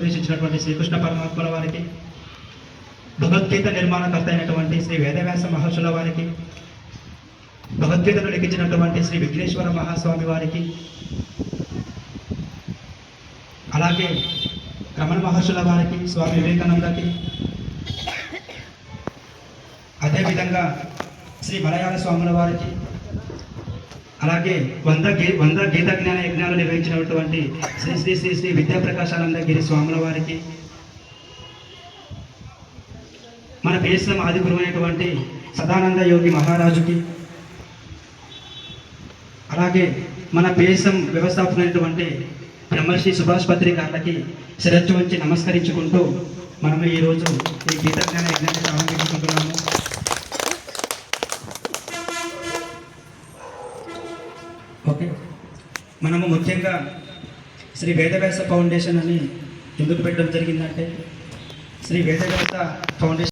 ఉపదేశించినటువంటి శ్రీకృష్ణ పరమాత్మల వారికి, భగవద్గీత నిర్మాణకర్త అయినటువంటి శ్రీ వేదవ్యాస మహర్షుల వారికి, భగవద్గీతను లిఖించినటువంటి శ్రీ విఘ్నేశ్వర మహాస్వామి వారికి, అలాగే రమణ మహర్షుల వారికి, స్వామి వివేకానందకి, అదేవిధంగా శ్రీ మలయాళ స్వాముల వారికి, అలాగే వంద గీత జ్ఞాన యజ్ఞాలు నిర్వహించినటువంటి శ్రీ శ్రీ శ్రీ శ్రీ విద్యాప్రకాశానందగిరి స్వాముల వారికి, మన పిఎస్ఎం ఆది గురువు అయినటువంటి సదానంద యోగి మహారాజుకి, అలాగే మన పిఎస్ఎం వ్యవస్థాపకులైనటువంటి బ్రహ్మర్షి సుభాష్ పత్రి గారికి శిరస్సు వంచి నమస్కరించుకుంటూ మనము ఈరోజు ఈ గీత జ్ఞాన యజ్ఞాన్ని ప్రారంభించుకుంటున్నాము. ఓకే, మనము ముఖ్యంగా శ్రీ వేదవ్యాస ఫౌండేషన్ అని ఎందుకు పెట్టడం జరిగిందంటే, శ్రీ వేదవ్యాస ఫౌండేషన్